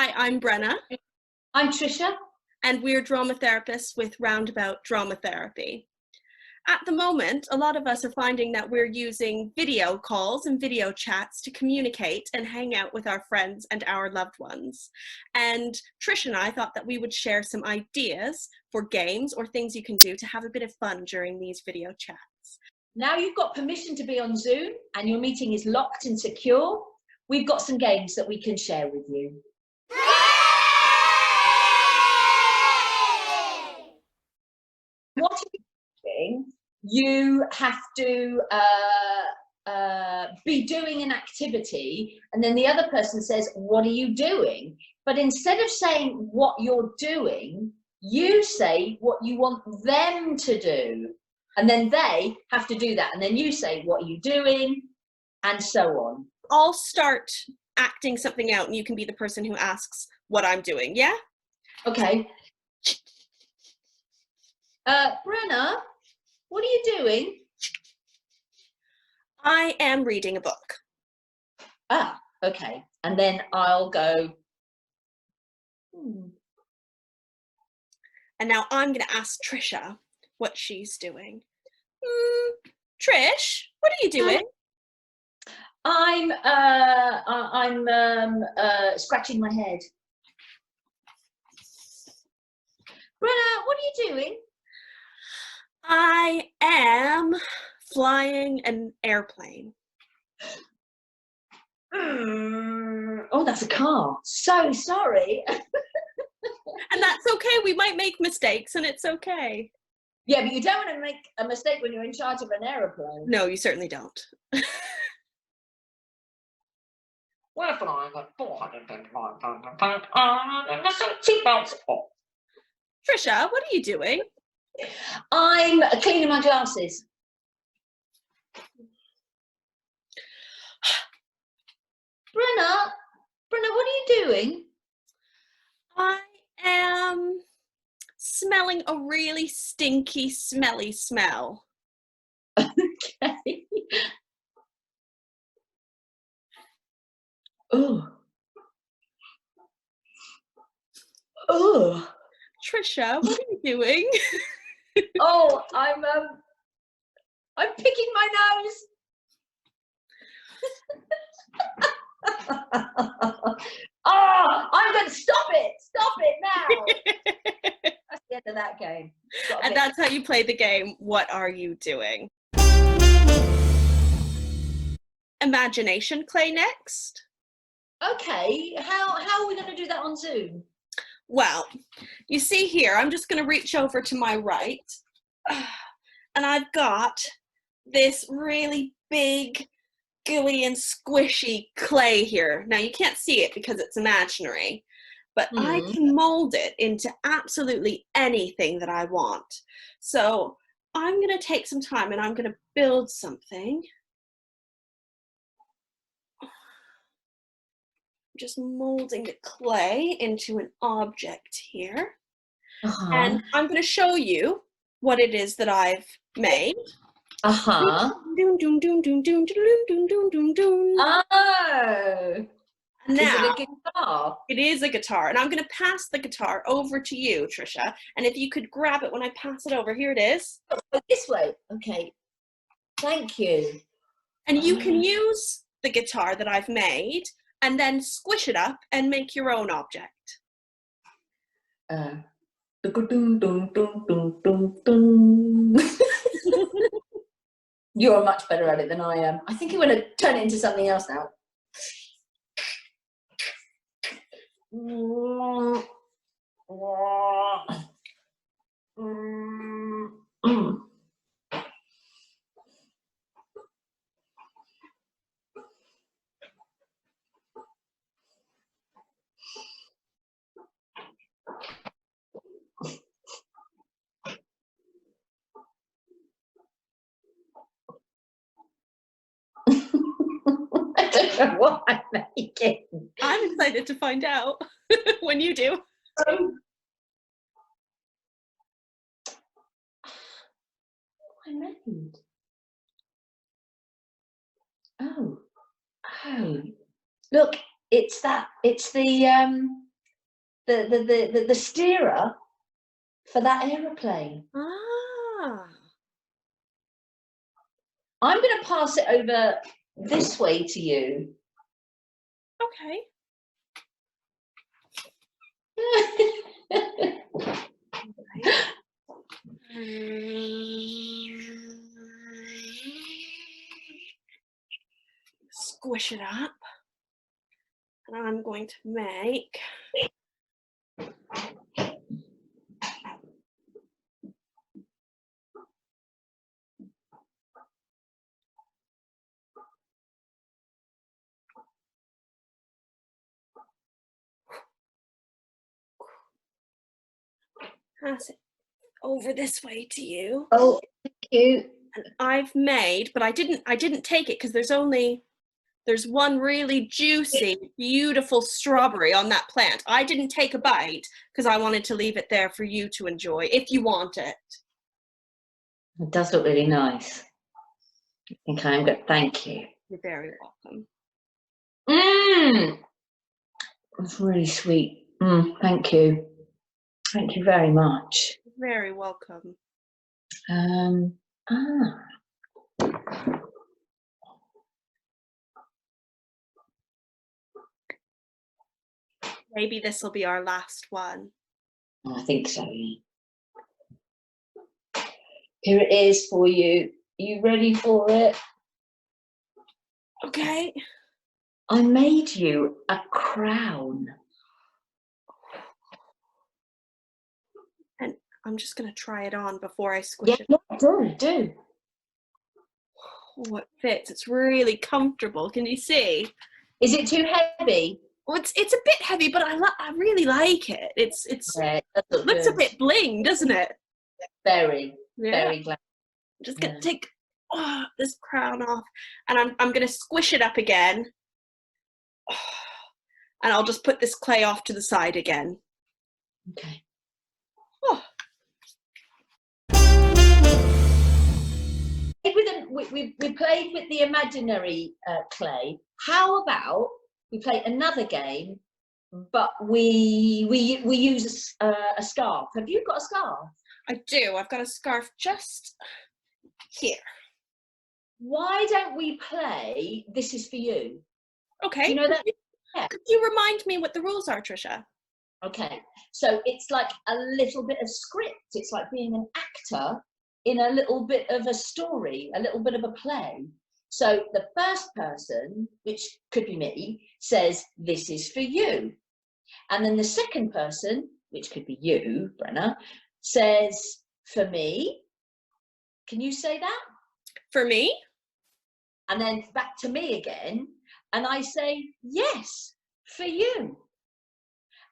Hi, I'm Brenna. I'm Tricia. And we're drama therapists with Roundabout Dramatherapy. At the moment, a lot of us are finding that we're using video calls and video chats to communicate and hang out with our friends and our loved ones. And Tricia and I thought that we would share some ideas for games or things you can do to have a bit of fun during these video chats. Now you've got permission to be on Zoom and your meeting is locked and secure, we've got some games that we can share with you. What are you doing? You have to be doing an activity, and then the other person says, what are you doing? But instead of saying what you're doing, you say what you want them to do. And then they have to do that. And then you say, what are you doing? And so on. I'll start acting something out and you can be the person who asks what I'm doing, yeah? Okay. Brenna, what are you doing? I am reading a book. Ah, okay. And then I'll go. And now I'm going to ask Tricia what she's doing. Trish, what are you doing? I'm scratching my head. Brenna, what are you doing? I am flying an airplane. Oh, that's a car. So sorry. And that's okay. We might make mistakes and it's okay. Yeah, but you don't want to make a mistake when you're in charge of an aeroplane. No, you certainly don't. We're flying at 425,000 pounds and the seatbelts off. Tricia, what are you doing? I'm cleaning my glasses. Brenna, what are you doing? I am smelling a really stinky, smelly smell. Okay. Oh. Oh. Tricia, what are you doing? Oh, I'm picking my nose. Oh, I'm going to stop it now. That's the end of that game. And that's how you play the game. What are you doing? Imagination clay next. Okay, how are we going to do that on Zoom? Well, you see here, I'm just going to reach over to my right, and I've got this really big, gooey and squishy clay here. Now, you can't see it because it's imaginary, but I can mold it into absolutely anything that I want. So I'm going to take some time and I'm going to build something. Just molding the clay into an object here. And I'm going to show you what it is that I've made. Oh. Now, is it a guitar? It is a guitar. And I'm going to pass the guitar over to you, Tricia. And if you could grab it when I pass it over. Here it is. Oh, this way. Okay. Thank you. And you can use the guitar that I've made and then squish it up and make your own object. You're much better at it than I am. I think I'm going to turn it into something else now. I don't know what I'm making. I'm excited to find out when you do. What I made. Oh, look, it's the the steerer for that aeroplane. Ah. I'm going to pass it over this way to you. Okay. Squish it up. And I'm going to make pass it over this way to you. Oh, thank you. And I've made, but I didn't take it because there's one really juicy, beautiful strawberry on that plant. I didn't take a bite because I wanted to leave it there for you to enjoy if you want it. It does look really nice. I think I'm good. Thank you. You're very welcome. That's really sweet. Thank you. Thank you very much. You're very welcome. Maybe this will be our last one. I think so. Here it is for you. Are you ready for it? Okay. I made you a crown. And I'm just going to try it on before I squish it. Yeah, do. Oh, it fits. It's really comfortable. Can you see? Is it too heavy? Well, it's a bit heavy, but I really like it. Yeah, it does look looks a good. bit bling, doesn't it? Very glad. I'm just gonna take this crown off, and I'm gonna squish it up again, and I'll just put this clay off to the side again. Okay. Oh. We played with the imaginary clay. How about we play another game, but we use a scarf? Have you got a scarf? I do. I've got a scarf just here. Why don't we play This Is For You? Okay. Do you know that? Yeah. Could you remind me what the rules are, Tricia? Okay. So it's like a little bit of script. It's like being an actor in a little bit of a story, a little bit of a play. So the first person, which could be me, says, "This is for you." And then the second person, which could be you, Brenna, says, "For me." Can you say that? For me? And then back to me again. And I say, "Yes, for you."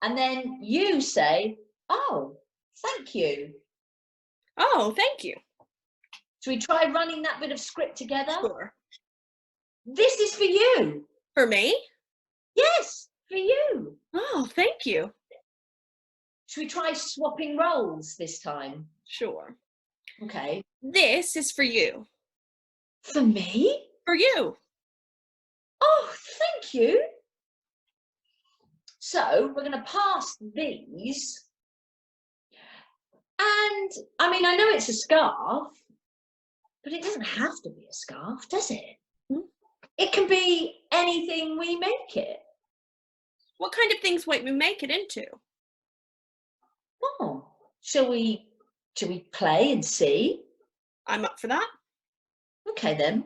And then you say, "Oh, thank you." Oh, thank you. Should we try running that bit of script together? Sure. This is for you. For me? Yes, for you. Oh, thank you. Should we try swapping roles this time? Sure. Okay. This is for you. For me? For you. Oh, thank you. So we're going to pass these. And I mean, I know it's a scarf, but it doesn't have to be a scarf, does it? It can be anything we make it. What kind of things might we make it into? Oh, shall we play and see? I'm up for that. Okay then.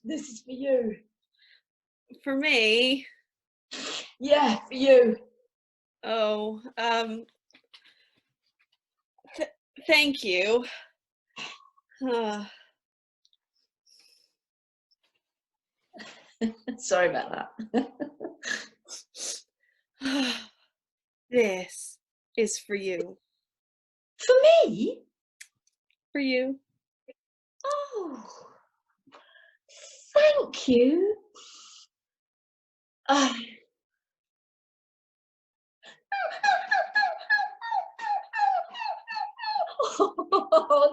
This is for you. For me? Yeah, for you. Oh, thank you. Sorry about that. This is for you. For me? For you. Oh, thank you. Oh,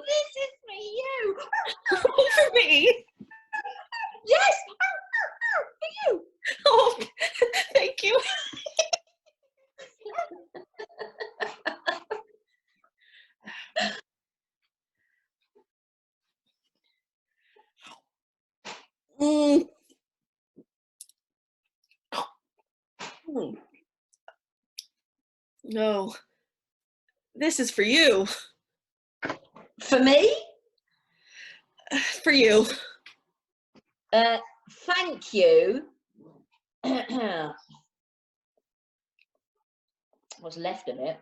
this is for you. For me? Yes, for you. Oh, thank you. Mm. Mm. No, this is for you. For me? For you. Thank you. What's left of it?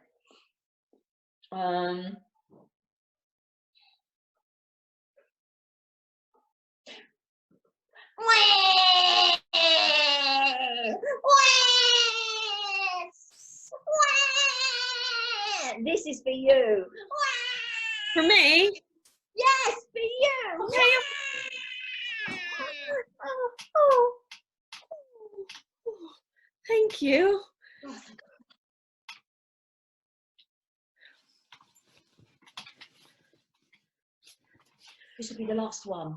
This is for you. For me? Yes, for you. Okay. Oh. Thank you. This will be the last one.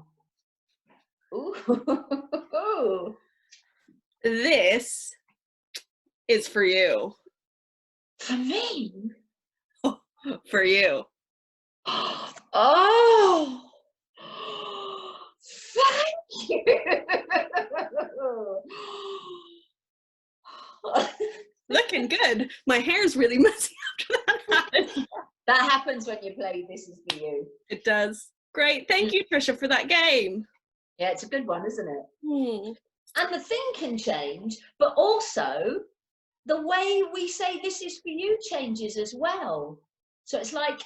Ooh. This is for you. For me? For you. Oh, thank you. Looking good. My hair's really messy after that happened. That happens when you play This Is For You. It does. Great. Thank you, Tricia, for that game. Yeah, it's a good one, isn't it? Hmm. And the thing can change, but also the way we say This Is For You changes as well. So it's like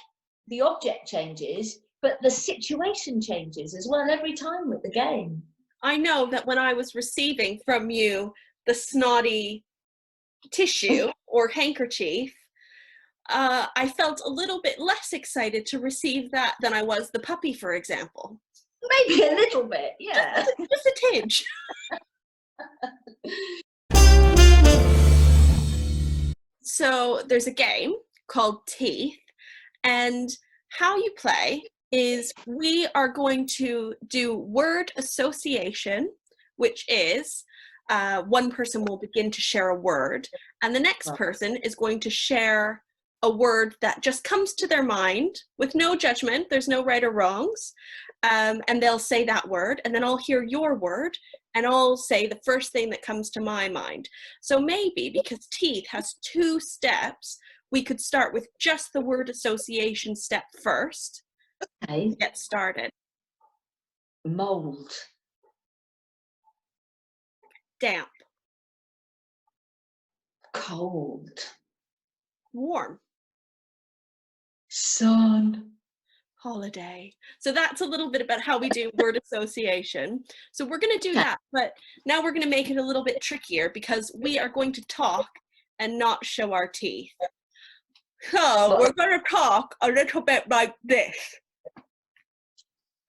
the object changes, but the situation changes as well every time with the game. I know that when I was receiving from you the snotty tissue or handkerchief, I felt a little bit less excited to receive that than I was the puppy, for example. Maybe a little bit, yeah. Just a tinge. So there's a game called Teeth, and how you play is we are going to do word association, which is one person will begin to share a word, and the next person is going to share a word that just comes to their mind with no judgment. There's no right or wrongs. And they'll say that word, and then I'll hear your word, and I'll say the first thing that comes to my mind. So maybe because teeth has 2 steps, we could start with just the word association step first. Okay. To get started. Mold. Damp. Cold. Warm. Sun. Holiday. So that's a little bit about how we do word association. So we're going to do that, but now we're going to make it a little bit trickier because we are going to talk and not show our teeth. So we're going to talk a little bit like this.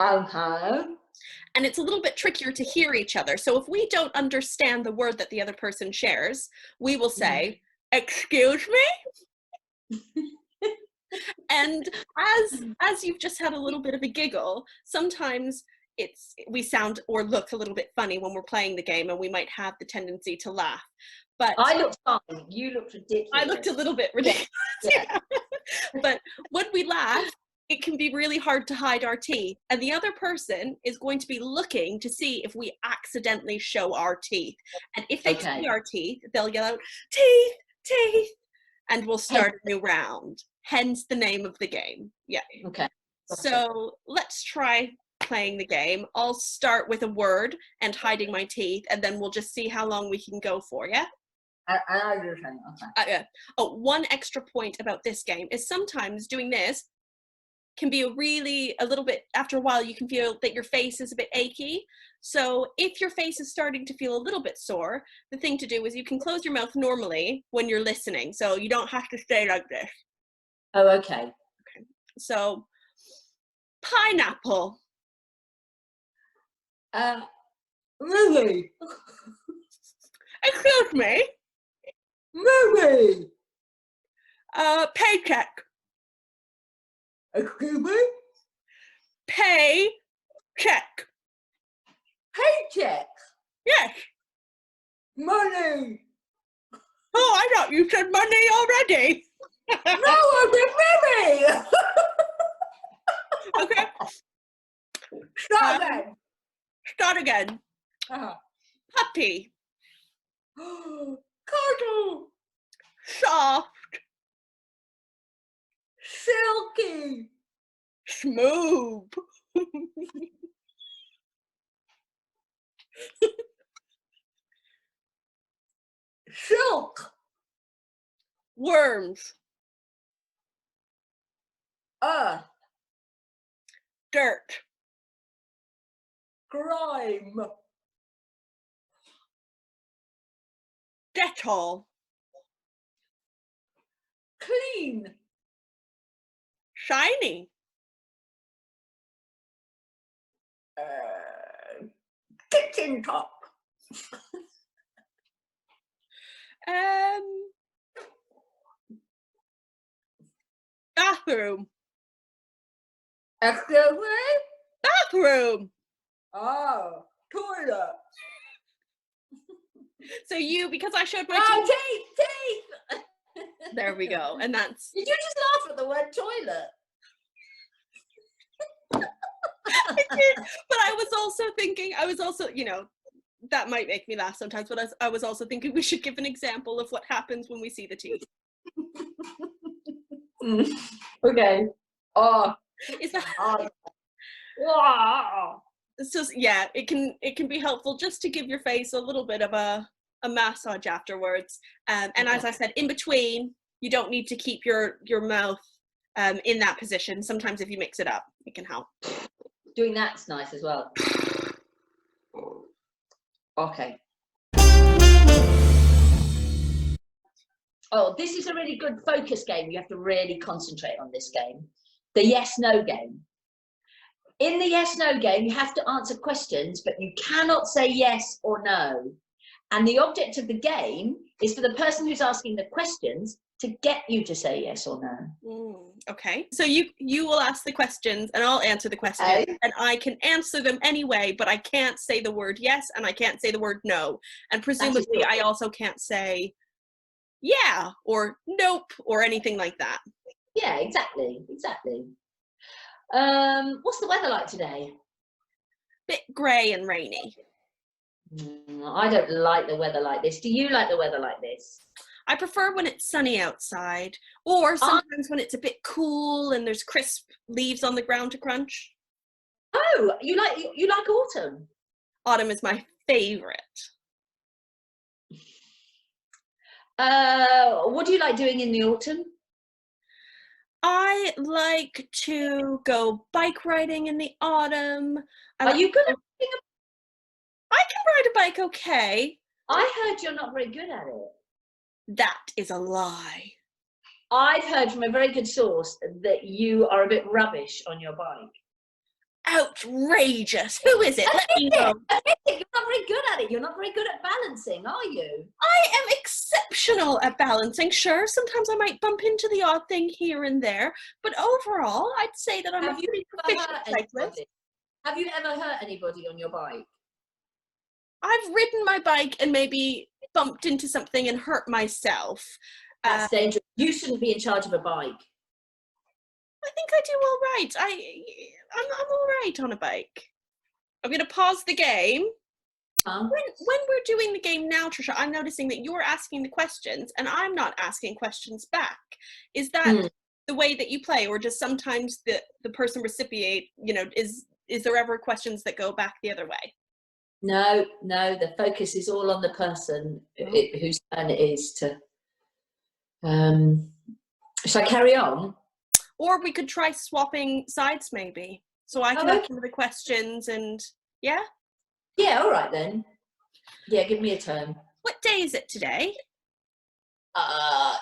Okay. And it's a little bit trickier to hear each other. So if we don't understand the word that the other person shares, we will say, "Excuse me?" And as you've just had a little bit of a giggle, sometimes we sound or look a little bit funny when we're playing the game, and we might have the tendency to laugh. But I looked fine. You looked ridiculous. I looked a little bit ridiculous. Yeah. But when we laugh, it can be really hard to hide our teeth. And the other person is going to be looking to see if we accidentally show our teeth. And if they see our teeth, they'll yell out, "Teeth, teeth," and we'll start a new round. Hence the name of the game. Yeah. Okay. So let's try playing the game. I'll start with a word and hiding my teeth, and then we'll just see how long we can go for, yeah? I understand. Okay. Oh, one extra point about this game is sometimes doing this can be a little bit, after a while, you can feel that your face is a bit achy. So if your face is starting to feel a little bit sore, the thing to do is you can close your mouth normally when you're listening. So you don't have to stay like this. Oh, okay. So, pineapple. Ruby. Excuse me. Ruby. Paycheck. Excuse me? Pay check. Paycheck. Yes. Money. Oh, I thought you said money already. No, I did money. Okay. Start again. Start again. Uh-huh. Puppy. Cuddle. Soft. Silky. Smooth. Silk. Worms. Earth. Dirt. Grime. Dettol. Clean. Shiny. Kitchen top. Bathroom. Excuse me? Bathroom. Oh, toilet. So you, because I showed my Oh, teeth. teeth. There we go. And that's. Did you just laugh at the word toilet? I did. But I was also thinking, that might make me laugh sometimes, but I was also thinking we should give an example of what happens when we see the teeth. Okay. Oh. Is that? Wow. It's just, yeah, it can be helpful just to give your face a little bit of a massage afterwards. And as I said, in between, you don't need to keep your mouth in that position. Sometimes if you mix it up, it can help. Doing that's nice as well. Okay. Oh, this is a really good focus game. You have to really concentrate on this game. The yes-no game. In the yes-no game, you have to answer questions, but you cannot say yes or no. And the object of the game is for the person who's asking the questions to get you to say yes or no. Okay. So you will ask the questions and I'll answer the questions, and I can answer them anyway, but I can't say the word yes and I can't say the word no. And presumably I also can't say yeah or nope or anything like that. Yeah, exactly. What's the weather like today? Bit grey and rainy. I don't like the weather like this. Do you like the weather like this? I prefer when it's sunny outside, or sometimes when it's a bit cool and there's crisp leaves on the ground to crunch. Oh, you like autumn? Autumn is my favorite. What do you like doing in the autumn? I like to go bike riding in the autumn. Are you good at riding I can ride a bike okay. I heard you're not very good at it. That is a lie. I've heard from a very good source that you are a bit rubbish on your bike. Outrageous. Who is it? Let me know. You're not very good at it. You're not very good at balancing, are you? I am exceptional at balancing. Sure, sometimes I might bump into the odd thing here and there, but overall, I'd say that I'm a pretty proficient cyclist. Have you ever hurt anybody on your bike? I've ridden my bike and maybe bumped into something and hurt myself. That's dangerous. You shouldn't be in charge of a bike. I think I do all right. I'm all right on a bike. I'm going to pause the game. When we're doing the game now, Tricia, I'm noticing that you're asking the questions and I'm not asking questions back. Is that the way that you play, or does sometimes the person recipiate, is there ever questions that go back the other way? No, the focus is all on the person whose turn it is to. Shall I carry on? Or we could try swapping sides maybe. So I can answer the questions and, yeah? Yeah, all right then. Yeah, give me a turn. What day is it today?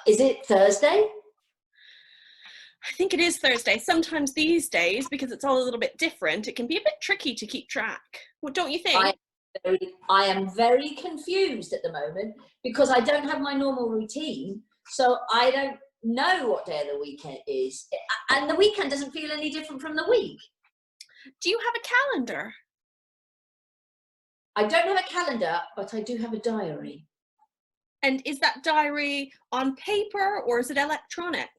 Is it Thursday? I think it is Thursday. Sometimes these days, because it's all a little bit different, it can be a bit tricky to keep track. What don't you think? I am very confused at the moment because I don't have my normal routine, so I don't know what day of the weekend is, and the weekend doesn't feel any different from the week. Do you have a calendar? I don't have a calendar, but I do have a diary. And is that diary on paper or is it electronic?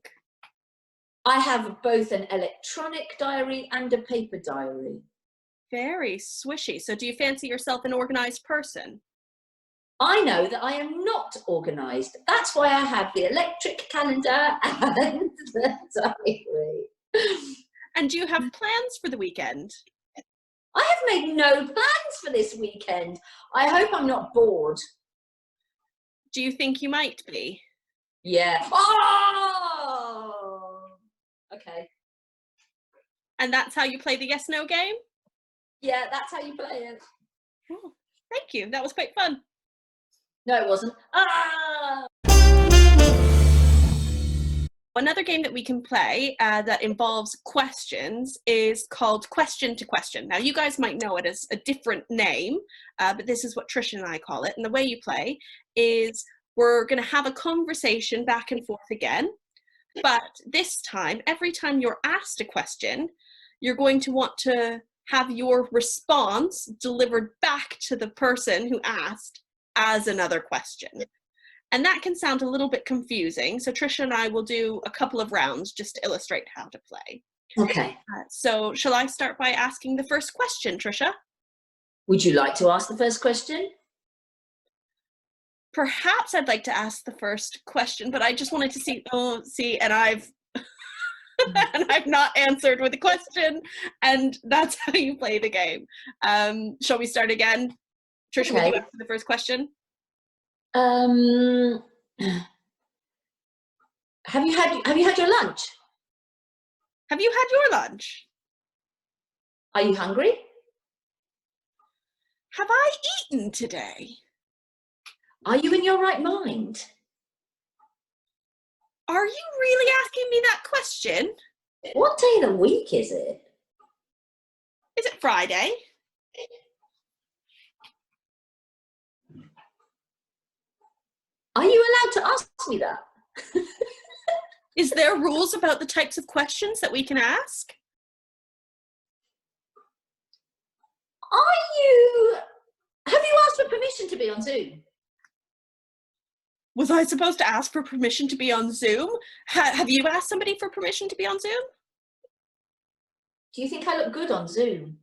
I have both an electronic diary and a paper diary. Very swishy. So do you fancy yourself an organized person? I know that I am not organised. That's why I have the electric calendar and the diary. And do you have plans for the weekend? I have made no plans for this weekend. I hope I'm not bored. Do you think you might be? Yeah. Oh! Okay. And that's how you play the yes/no game? Yeah, that's how you play it. Oh, thank you. That was quite fun. No, it wasn't. Ah! Another game that we can play that involves questions is called Question to Question. Now, you guys might know it as a different name, but this is what Tricia and I call it. And the way you play is we're going to have a conversation back and forth again. But this time, every time you're asked a question, you're going to want to have your response delivered back to the person who asked as another question. And that can sound a little bit confusing. So Tricia and I will do a couple of rounds just to illustrate how to play. Okay. So shall I start by asking the first question, Tricia? Would you like to ask the first question? Perhaps I'd like to ask the first question, but I just wanted to see, and I've and I've not answered with a question, and that's how you play the game. Shall we start again? Tricia, Okay. would you answer the first question? Have you had your lunch? Have you had your lunch? Are you hungry? Have I eaten today? Are you in your right mind? Are you really asking me that question? What day of the week is it? Is it Friday? Are you allowed to ask me that? Is there rules about the types of questions that we can ask? Have you asked for permission to be on Zoom? Was I supposed to ask for permission to be on Zoom? Have you asked somebody for permission to be on Zoom? Do you think I look good on Zoom?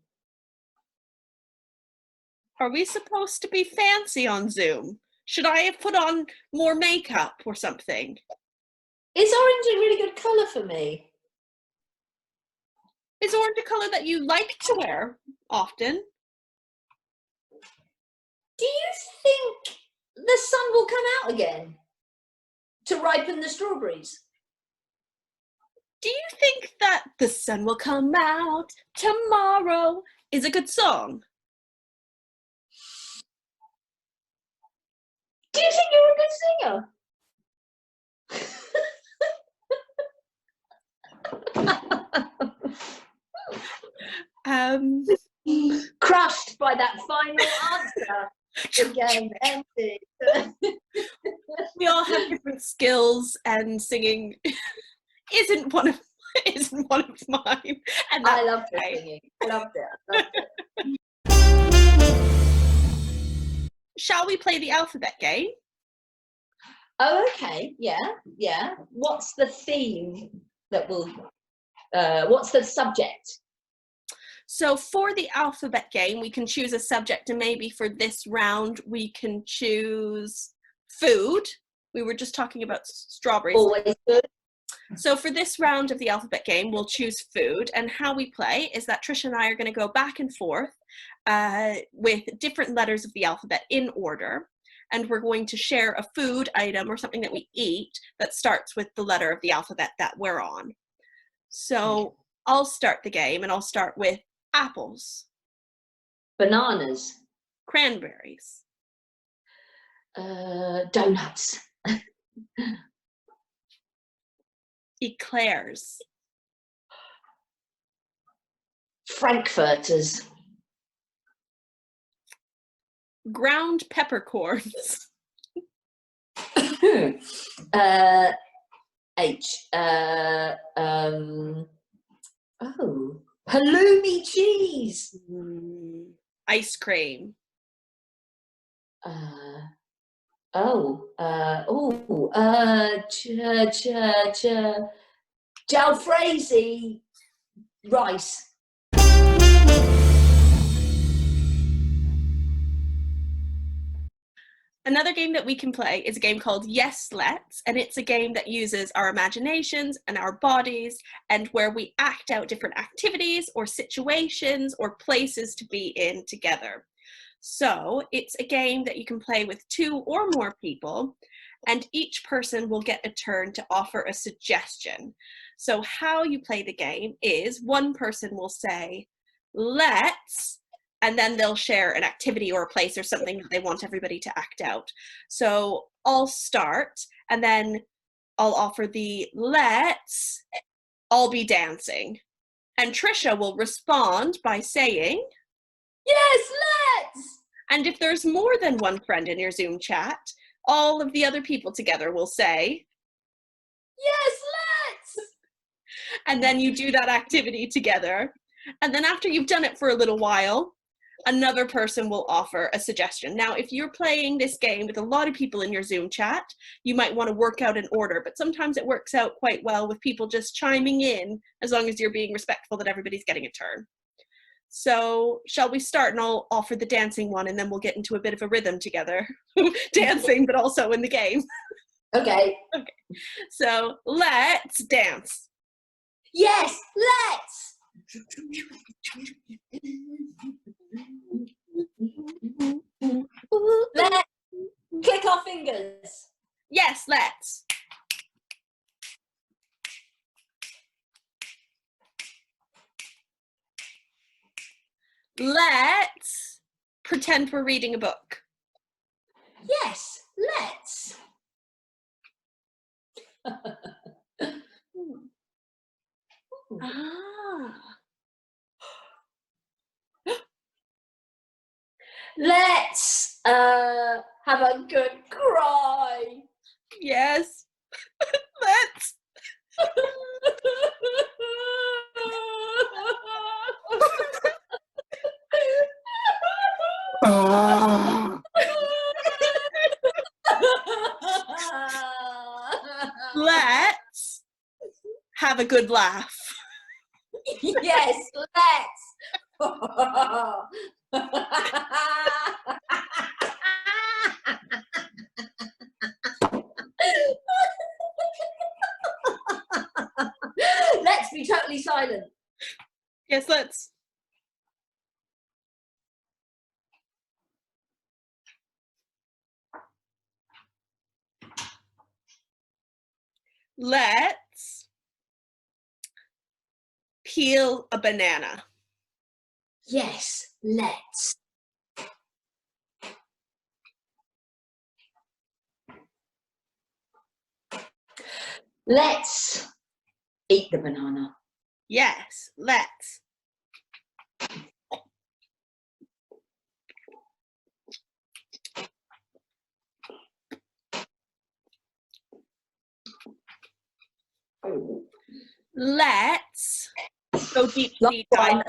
Are we supposed to be fancy on Zoom? Should I have put on more makeup or something? Is orange a really good colour for me? Is orange a colour that you like to wear often? Do you think the sun will come out again to ripen the strawberries? Do you think that The Sun Will Come Out Tomorrow is a good song? Do you think you're a good singer? Crushed by that final answer. The game ended. We all have different skills, and singing isn't one of mine. And I loved the singing. I loved it. Shall we play the alphabet game? Oh, okay. Yeah. What's the theme that will? What's the subject? So for the alphabet game, we can choose a subject, and maybe for this round, we can choose food. We were just talking about strawberries. Always good. So for this round of the alphabet game, we'll choose food, and how we play is that Tricia and I are going to go back and forth with different letters of the alphabet in order, and we're going to share a food item or something that we eat that starts with the letter of the alphabet that we're on. So I'll start the game, and I'll start with apples. Bananas. Cranberries. Donuts. Eclairs. Frankfurters. Ground peppercorns. Halloumi cheese. Ice cream. Jalfrezi rice. Another game that we can play is a game called Yes, Let's, and it's a game that uses our imaginations and our bodies, and where we act out different activities or situations or places to be in together. So it's a game that you can play with 2 or more people, and each person will get a turn to offer a suggestion. So how you play the game is one person will say, let's, and then they'll share an activity or a place or something that they want everybody to act out. So I'll start, and then I'll offer the let's all be dancing. And Tricia will respond by saying, yes, let's! And if there's more than one friend in your Zoom chat, all of the other people together will say, yes, let's! And then you do that activity together. And then after you've done it for a little while, another person will offer a suggestion. Now, if you're playing this game with a lot of people in your Zoom chat, you might want to work out an order, but sometimes it works out quite well with people just chiming in, as long as you're being respectful that everybody's getting a turn. So shall we start, and I'll offer the dancing one, and then we'll get into a bit of a rhythm together. Dancing, but also in the game. Okay. Okay. So let's dance. Yes, let's! Let's click our fingers. Yes, let's. Let's pretend we're reading a book. Yes, let's. Let's have a good cry. Yes. Let's. Let's have a good laugh. Yes, let's. Let's be totally silent. Yes, let's. Let's peel a banana. Yes, let's. Let's eat the banana. Yes, let's. Let's go deep sea diving.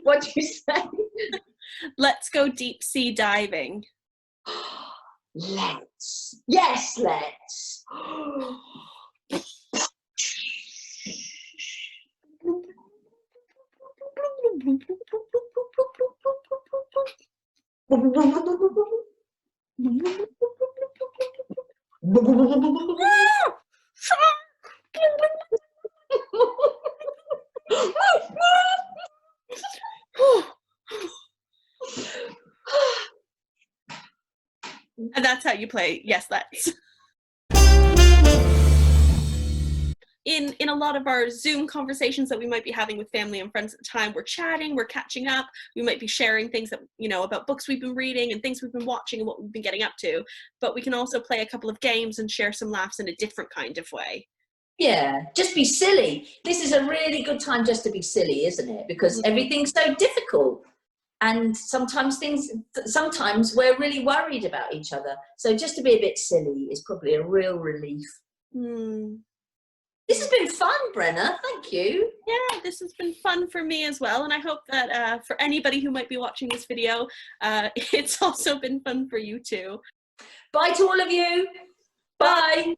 What'd you say? Let's go deep sea diving. Let's. Yes, let's. And that's how you play Yes, Let's. In a lot of our Zoom conversations that we might be having with family and friends at the time, we're chatting, we're catching up, we might be sharing things that, you know, about books we've been reading and things we've been watching and what we've been getting up to. But we can also play a couple of games and share some laughs in a different kind of way. Yeah, just be silly. This is a really good time just to be silly, isn't it? Because everything's so difficult. And sometimes we're really worried about each other. So just to be a bit silly is probably a real relief. This has been fun. fun, Brenna. Thank you. Yeah, this has been fun for me as well, and I hope that for anybody who might be watching this video, it's also been fun for you too. Bye to all of you. Bye.